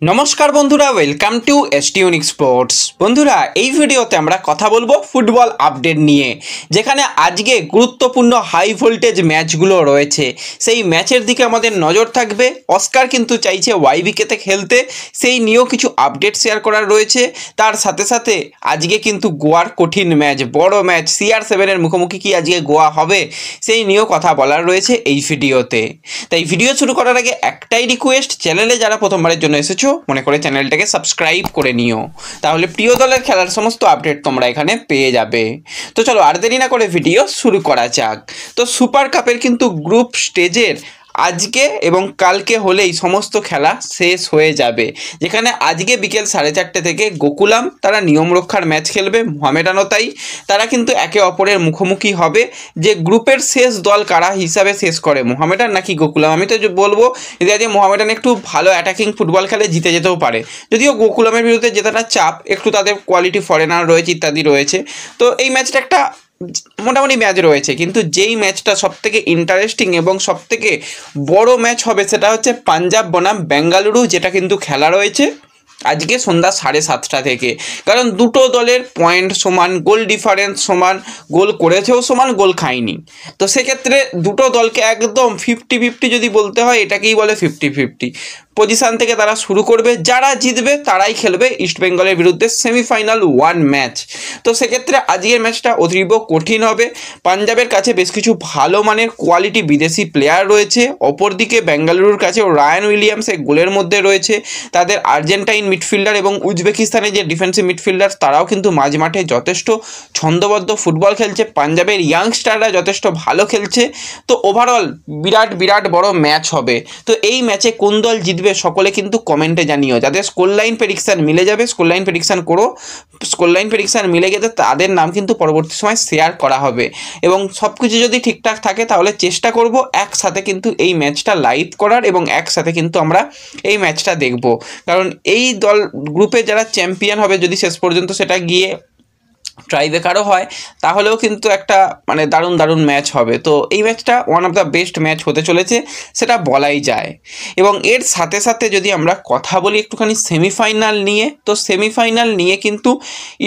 নমস্কার বন্ধুরা, welcome to ST unique sports. বন্ধুরা, এই ভিডিওতে আমরা কথা বলবো ফুটবল আপডেট নিয়ে, যেখানে আজকে গুরুত্বপূর্ণ হাই ভোল্টেজ ম্যাচগুলো রয়েছে। সেই ম্যাচের দিকে আমাদের নজর থাকবে। অস্কার কিন্তু চাইছে ওয়াইবিকেতে খেলতে, সেই নিয়েও কিছু আপডেট শেয়ার করার রয়েছে। তার সাথে সাথে আজকে কিন্তু গোয়ার কঠিন ম্যাচ, বড় ম্যাচ CR7-এর মুখোমুখি কি আজকে গোয়া হবে, সেই নিয়েও কথা বলার রয়েছে এই ভিডিওতে। তাই ভিডিও শুরু করার আগে একটাই রিকোয়েস্ট, চ্যানেলে যারা প্রথমবারের জন্য এসেছো মনে করে চ্যানেলটাকে সাবস্ক্রাইব করে নিও, তাহলে প্রিয় দলের খেলার সমস্ত আপডেট তোমরা এখানে পেয়ে যাবে। তো চলো আর দেরি না করে ভিডিও শুরু করা যাক। তো সুপার কাপের কিন্তু গ্রুপ স্টেজের আজকে এবং কালকে হলেই সমস্ত খেলা শেষ হয়ে যাবে, যেখানে আজকে বিকেল 4:30 থেকে গোকুলাম তারা নিয়ম রক্ষার ম্যাচ খেলবে, মোহামেডানও তাই। তারা কিন্তু একে অপরের মুখোমুখি হবে যে গ্রুপের শেষ দল কারা হিসাবে শেষ করে, মোহামেডান নাকি গোকুলাম। আমি তো বলবো যে আজকে মোহামেডান একটু ভালো অ্যাটাকিং ফুটবল খেলে জিতে যেতেও পারে, যদিও গোকুলামের বিরুদ্ধে জেতাটা চাপ, একটু তাদের কোয়ালিটি ফরেনার রয়েছে ইত্যাদি রয়েছে। তো এই ম্যাচটা একটা মোটামুটি ম্যাচ রয়েছে, কিন্তু যেই ম্যাচটা সবথেকে ইন্টারেস্টিং এবং সবথেকে বড় ম্যাচ হবে সেটা হচ্ছে পাঞ্জাব বনাম বেঙ্গালুরু, যেটা কিন্তু খেলা রয়েছে আজকে সন্ধ্যা 7:30 থেকে। কারণ দুটো দলের পয়েন্ট সমান, গোল ডিফারেন্স সমান, গোল করেছেও সমান, গোল খায়নি। তো সেক্ষেত্রে দুটো দলকে একদম 50-50 যদি বলতে হয়, এটাকেই বলে 50-50 পজিশান থেকে তারা শুরু করবে। যারা জিতবে তারাই খেলবে ইস্টবেঙ্গলের বিরুদ্ধে সেমিফাইনাল 1 ম্যাচ। তো সেক্ষেত্রে আজকের ম্যাচটা অতীব কঠিন হবে। পাঞ্জাবের কাছে বেশ কিছু ভালো মানের কোয়ালিটি বিদেশি প্লেয়ার রয়েছে, অপরদিকে বেঙ্গালুরুর কাছেও রায়ান উইলিয়ামস এক গোলের মধ্যে রয়েছে। তাদের আর্জেন্টাইন মিডফিল্ডার এবং উজবেকিস্তানের যে ডিফেন্সিভ মিডফিল্ডার তারাও কিন্তু মাঝ মাঠে যথেষ্ট ছন্দবদ্ধ ফুটবল খেলছে। পাঞ্জাবের ইয়াংস্টাররা যথেষ্ট ভালো খেলছে। তো ওভারঅল বিরাট বড় ম্যাচ হবে। তো এই ম্যাচে কোন দল জিতবে সকলে কিন্তু কমেন্টে জানিও। যাদের স্কোর লাইন প্রেডিকশান মিলে যাবে, স্কোর লাইন প্রেডিকশান করো। স্কোর লাইন প্রেডিকশান মিলে গেলে তাদের নাম কিন্তু পরবর্তী সময় শেয়ার করা হবে। এবং সব কিছু যদি ঠিকঠাক থাকে তাহলে চেষ্টা করব একসাথে কিন্তু এই ম্যাচটা লাইভ করার, এবং একসাথে কিন্তু আমরা এই ম্যাচটা দেখব। কারণ এই দল গ্রুপে যারা চ্যাম্পিয়ন হবে, যদি শেষ পর্যন্ত সেটা গিয়ে ট্রাইবেকারও হয়, তাহলেও কিন্তু একটা মানে দারুণ ম্যাচ হবে। তো এই ম্যাচটা one of the best match হতে চলেছে, সেটা বলাই যায়। এবং এর সাথে সাথে যদি আমরা কথা বলি একটুখানি সেমিফাইনাল নিয়ে, তো সেমিফাইনাল নিয়ে কিন্তু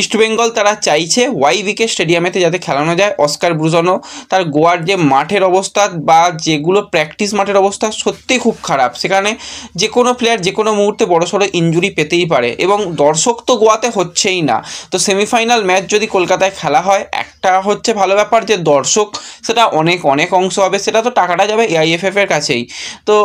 ইস্টবেঙ্গল তারা চাইছে ওয়াইবিকে স্টেডিয়ামেতে যাতে খেলানো যায়। অস্কার ব্রুজনও তার গোয়ার যে মাঠের অবস্থা বা যেগুলো প্র্যাকটিস মাঠের অবস্থা সত্যিই খুব খারাপ, সেখানে যে কোনো প্লেয়ার যে কোনো মুহূর্তে বড়সড় ইনজুরি পেতেই পারে, এবং দর্শক তো গোয়াতে হচ্ছেই না। তো সেমিফাইনাল ম্যাচ যদি কলকাতায় খেলা হয়, একটা হচ্ছে ভালো ব্যাপার যে দর্শক সেটা অনেক অংশ হবে, সেটা তো টাকাটা যাবে AIFF-এর কাছেই। তো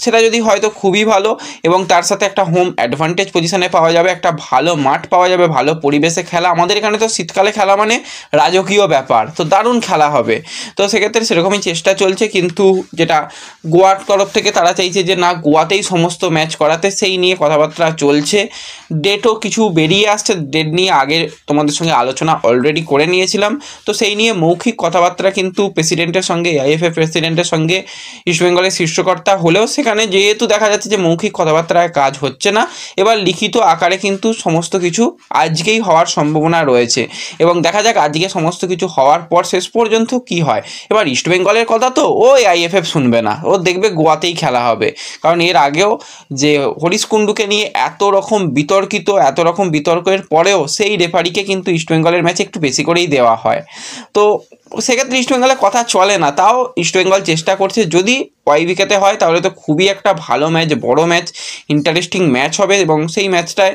সেটা যদি হয় তো খুবই ভালো, এবং তার সাথে একটা হোম অ্যাডভান্টেজ পজিশানে পাওয়া যাবে, একটা ভালো মাঠ পাওয়া যাবে, ভালো পরিবেশে খেলা। আমাদের এখানে তো শীতকালে খেলা মানে রাজকীয় ব্যাপার, তো দারুণ খেলা হবে। তো সেক্ষেত্রে সেরকমই চেষ্টা চলছে, কিন্তু যেটা গোয়ার তরফ থেকে তারা চাইছে যে না, গোয়াতেই সমস্ত ম্যাচ করাতে, সেই নিয়ে কথাবার্তা চলছে। ডেটও কিছু বেরিয়ে আসছে, ডেট নিয়ে আগে তোমাদের সঙ্গে আলোচনা অলরেডি করে নিয়েছিলাম। তো সেই নিয়ে মৌখিক কথাবার্তা কিন্তু প্রেসিডেন্টের সঙ্গে, AIFF প্রেসিডেন্টের সঙ্গে ইস্টবেঙ্গলের শীর্ষকর্তা হলেও সেখানে যেহেতু দেখা যাচ্ছে যে মৌখিক কথাবার্তায় কাজ হচ্ছে না, এবার লিখিত আকারে কিন্তু সমস্ত কিছু আজকেই হওয়ার সম্ভাবনা রয়েছে। এবং দেখা যাক আজকে সমস্ত কিছু হওয়ার পর শেষ পর্যন্ত কি হয়। এবার ইস্টবেঙ্গলের কথা তো ও AIFF শুনবে না, ও দেখবে গোয়াতেই খেলা হবে। কারণ এর আগেও যে হরিশ কুণ্ডুকে নিয়ে এত রকম বিতর্কের পরেও সেই রেফারিকে কিন্তু ইস্টবেঙ্গলের ম্যাচে একটু বেশি করেই দেওয়া হয়। তো সেক্ষেত্রে ইস্টবেঙ্গলের কথা চলে না, তাও ইস্টবেঙ্গল চেষ্টা করছে। যদি ওয়াইবিকেতে হয় তাহলে তো খুবই একটা ভালো ম্যাচ, বড় ম্যাচ, ইন্টারেস্টিং ম্যাচ হবে, এবং সেই ম্যাচটায়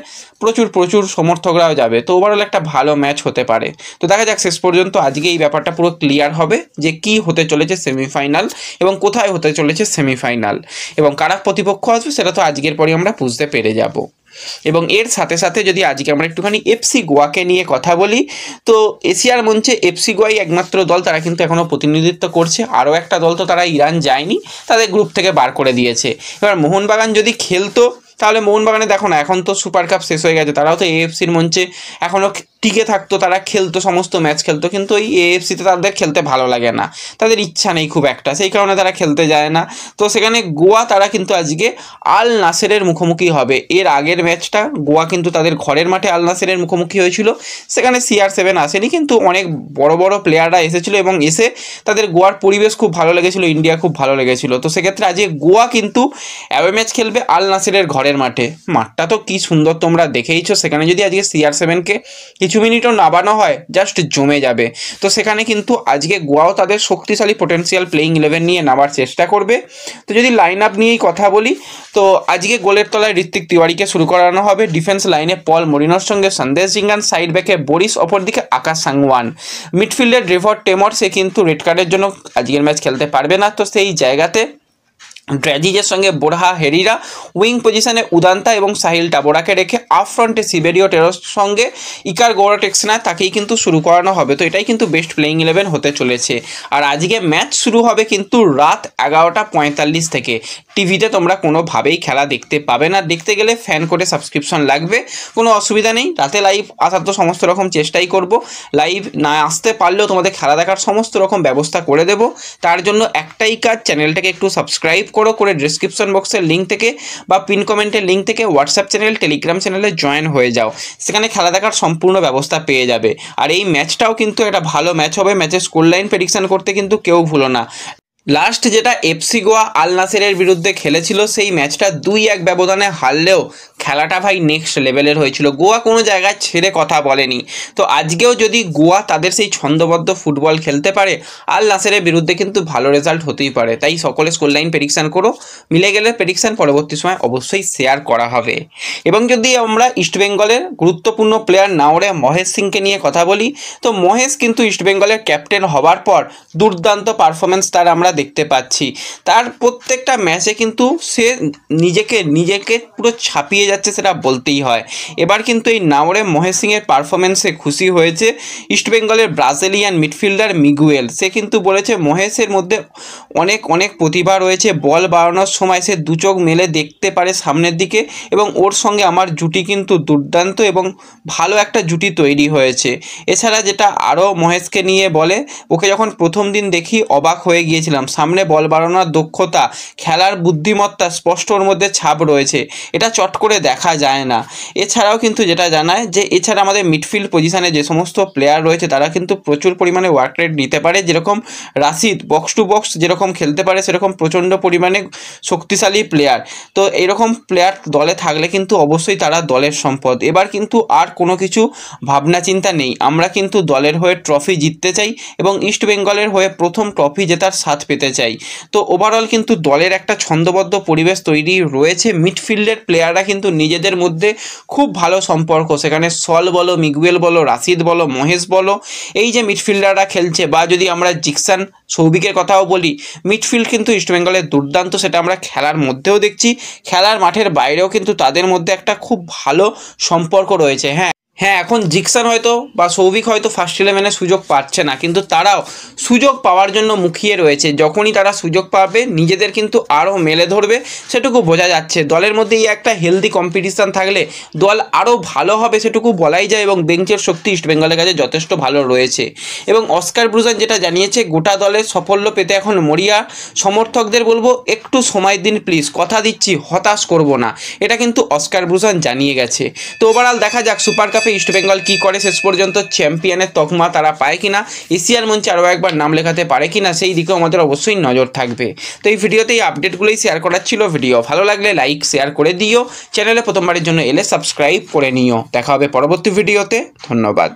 প্রচুর সমর্থকরাও যাবে। তো ওভারঅল একটা ভালো ম্যাচ হতে পারে। তো দেখা যাক শেষ পর্যন্ত আজকে এই ব্যাপারটা পুরো ক্লিয়ার হবে যে কি হতে চলেছে সেমিফাইনাল, এবং কোথায় হতে চলেছে সেমিফাইনাল, এবং কারা প্রতিপক্ষ আসবে সেটা তো আজকের পরে আমরা বুঝতে পেরে যাব। এবং এর সাথে সাথে যদি আজকে আমরা একটুখানি FC গোয়াকে নিয়ে কথা বলি, তো এশিয়ার মঞ্চে FC গোয়াই একমাত্র দল, তারা কিন্তু এখনও প্রতিনিধিত্ব করছে। আরও একটা দল তো তারা ইরান যায়নি, তাদের গ্রুপ থেকে বার করে দিয়েছে। এবার মোহনবাগান যদি খেলতো, তাহলে মোহনবাগানে দেখো না, এখন তো সুপার কাপ শেষ হয়ে গেছে, তারাও তো AFCর মঞ্চে এখনও টিকে থাকতো, তারা খেলতো, সমস্ত ম্যাচ খেলতো, কিন্তু ওই এএফসিতে তাদের খেলতে ভালো লাগে না, তাদের ইচ্ছা নেই খুব একটা, সেই কারণে তারা খেলতে যায় না। তো সেখানে গোয়া তারা কিন্তু আজকে আল নাসেরের মুখোমুখি হবে। এর আগের ম্যাচটা গোয়া কিন্তু তাদের ঘরের মাঠে আল নাসেরের মুখোমুখি হয়েছিল, সেখানে CR7 আসেনি, কিন্তু অনেক বড় বড় প্লেয়াররা এসেছিলো এবং এসে তাদের গোয়ার পরিবেশ খুব ভালো লেগেছিলো, ইন্ডিয়া খুব ভালো লেগেছিলো। তো সেক্ষেত্রে আজকে গোয়া কিন্তু অ্যাওয়ে ম্যাচ খেলবে আল নাসেরের ঘরের মাঠে। মাঠটা তো কি সুন্দর তোমরা দেখেইছো, সেখানে যদি আজকে CR7কে কিছু মিনিটও নামানো হয় জাস্ট জমে যাবে। তো সেখানে কিন্তু আজকে গোয়াও তাদের শক্তিশালী পোটেন্সিয়াল প্লেইং 11 নিয়ে নামার চেষ্টা করবে। তো যদি লাইন আপ নিয়েই কথা বলি, তো আজকে গোলের তলায় ঋত্বিক তিওয়ারিকে শুরু করানো হবে, ডিফেন্স লাইনে পল মরিনোর সঙ্গে সন্দেশ জিঙ্গান, সাইড ব্যাকে বরিস, অপরদিকে আকাশ সাংওয়ান, মিডফিল্ডের ট্রেভর টেমর, সে কিন্তু রেড কার্ডের জন্য আজকের ম্যাচ খেলতে পারবে না। তো সেই জায়গাতে ড্র্যাজিজের সঙ্গে বোরহা হেরিরা, উইং পজিশনে উদান্তা এবং সাহিল টাবোরাকে রেখে আপ ফ্রন্টে সিবেরিও টেরোর সঙ্গে ইকার গোরাটেক্সনা, তাকেই কিন্তু শুরু করানো হবে। তো এটাই কিন্তু বেস্ট প্লেইং 11 হতে চলেছে। আর আজকে ম্যাচ শুরু হবে কিন্তু রাত 11:45 থেকে। টিভিতে তোমরা কোনোভাবেই খেলা দেখতে পাবে না, দেখতে গেলে ফ্যান করে সাবস্ক্রিপশন লাগবে, কোনো অসুবিধা নেই। রাতে লাইভ আসার তো সমস্ত রকম চেষ্টাই করব, লাইভ না আসতে পারলেও তোমাদের খেলা দেখার সমস্ত রকম ব্যবস্থা করে দেব। তার জন্য একটাই কাজ, চ্যানেলটাকে একটু সাবস্ক্রাইব করে ডেসক্রিপশন বক্সের লিঙ্ক থেকে বা পিন কমেন্টের লিঙ্ক থেকে হোয়াটসঅ্যাপ চ্যানেল, টেলিগ্রাম চ্যানেলে জয়েন হয়ে যাও, সেখানে খেলা দেখার সম্পূর্ণ ব্যবস্থা পেয়ে যাবে। আর এই ম্যাচটাও কিন্তু একটা ভালো ম্যাচ হবে, ম্যাচের স্কোর লাইন প্রেডিকশন করতে কিন্তু কেউ ভুলো না। লাস্ট যেটা এফসি গোয়া আল নাসেরের বিরুদ্ধে খেলেছিল, সেই ম্যাচটা 2-1 ব্যবধানে হারলেও খেলাটা ভাই নেক্সট লেভেলের হয়েছিল, গোয়া কোনো জায়গায় ছেড়ে কথা বলেনি। তো আজকেও যদি গোয়া তাদের সেই ছন্দবদ্ধ ফুটবল খেলতে পারে, আল নাসেরের বিরুদ্ধে কিন্তু ভালো রেজাল্ট হতেই পারে। তাই সকলে স্কোর লাইন প্রেডিকশান করো, মিলে গেলে প্রেডিকশান পরবর্তী সময় অবশ্যই শেয়ার করা হবে। এবং যদি আমরা ইস্টবেঙ্গলের গুরুত্বপূর্ণ প্লেয়ার নাওরে মহেশ সিংকে নিয়ে কথা বলি, তো মহেশ কিন্তু ইস্টবেঙ্গলের ক্যাপ্টেন হবার পর দুর্দান্ত পারফরমেন্স তার আমরা দেখতে পাচ্ছি। তার প্রত্যেকটা ম্যাচে কিন্তু সে নিজেকে পুরো ছাপিয়ে যাচ্ছে, সেটা বলতেই হয়। এবার কিন্তু এই নাওরে মহেশ সিংয়ের পারফরমেন্সে খুশি হয়েছে ইস্টবেঙ্গলের ব্রাজিলিয়ান মিডফিল্ডার মিগুয়েল। সে কিন্তু বলেছে মহেশের মধ্যে অনেক প্রতিভা রয়েছে, বল বাড়ানোর সময় সে দু চোখ মেলে দেখতে পারে সামনের দিকে, এবং ওর সঙ্গে আমার জুটি কিন্তু দুর্দান্ত এবং ভালো একটা জুটি তৈরি হয়েছে। এছাড়া যেটা আরও মহেশকে নিয়ে বলে, ওকে যখন প্রথম দিন দেখি অবাক হয়ে গিয়েছিলাম, সামনে বল বাড়ানোর দক্ষতা, খেলার বুদ্ধিমত্তা স্পষ্ট ওর মধ্যে ছাপ রয়েছে, এটা চট করে দেখা যায় না। এছাড়াও কিন্তু যেটা জানায় যে এছাড়া আমাদের মিডফিল্ড পজিশনে যে সমস্ত প্লেয়ার রয়েছে তারা কিন্তু প্রচুর পরিমাণে ওয়ার্ক রেট নিতে পারে, যেরকম রাশিদ বক্স টু বক্স যেরকম খেলতে পারে সেরকম প্রচণ্ড পরিমাণে শক্তিশালী প্লেয়ার। তো এরকম প্লেয়ার দলে থাকলে কিন্তু অবশ্যই তারা দলের সম্পদ। এবার কিন্তু আর কোনো কিছু ভাবনা চিন্তা নেই, আমরা কিন্তু দলের হয়ে ট্রফি জিততে চাই এবং ইস্ট বেঙ্গলের হয়ে প্রথম ট্রফি জেতার স্বাদ পেতে চাই। তো ওভারঅল কিন্তু দলের একটা ছন্দবদ্ধ পরিবেশ তৈরি রয়েছে, মিডফিল্ডের প্লেয়াররা কিন্তু নিজেদের মধ্যে খুব ভালো সম্পর্ক, সেখানে সল বলো, মিগুয়েল বলো, রাশিদ বলো, মহেশ বলো, এই যে মিডফিল্ডাররা খেলছে, বা যদি আমরা জিকসান সৌভিকের কথাও বলি, মিডফিল্ড কিন্তু ইস্টবেঙ্গলের দুর্দান্ত, সেটা আমরা খেলার মধ্যেও দেখছি, খেলার মাঠের বাইরেও কিন্তু তাদের মধ্যে একটা খুব ভালো সম্পর্ক রয়েছে। হ্যাঁ, এখন জিকসান হয়তো বা সৌভিক হয়তো ফার্স্ট 11-এ সুযোগ পাচ্ছে না, কিন্তু তারাও সুযোগ পাওয়ার জন্য মুখিয়ে রয়েছে। যখনই তারা সুযোগ পাবে নিজেদের কিন্তু আরও মেলে ধরবে, সেটুকু বোঝা যাচ্ছে। দলের মধ্যে এই একটা হেলদি কম্পিটিশান থাকলে দল আরও ভালো হবে, সেটুকু বলাই যায়। এবং বেঞ্চের শক্তি ইস্টবেঙ্গলের কাছে যথেষ্ট ভালো রয়েছে। এবং অস্কার ব্রুজেন যেটা জানিয়েছে, গোটা দলের সাফল্য পেতে এখন মরিয়া, সমর্থকদের বলবো একটু সময় দিন প্লিজ, কথা দিচ্ছি হতাশ করব না, এটা কিন্তু অস্কার ব্রুজেন জানিয়ে গেছে। তো ওভারঅল দেখা যাক সুপার কাপে ইস্টবেঙ্গল কী করে, শেষ পর্যন্ত চ্যাম্পিয়নের তকমা তারা পায় কিনা, এশিয়ার মঞ্চে আরও একবার নাম লেখাতে পারে কিনা, সেই দিকেও আমাদের অবশ্যই নজর থাকবে। তো এই ভিডিওতে এই আপডেটগুলোই শেয়ার করার ছিল। ভিডিও ভালো লাগলে লাইক শেয়ার করে দিও, চ্যানেলে প্রথমবারের জন্য এলে সাবস্ক্রাইব করে নিও। দেখা হবে পরবর্তী ভিডিওতে, ধন্যবাদ।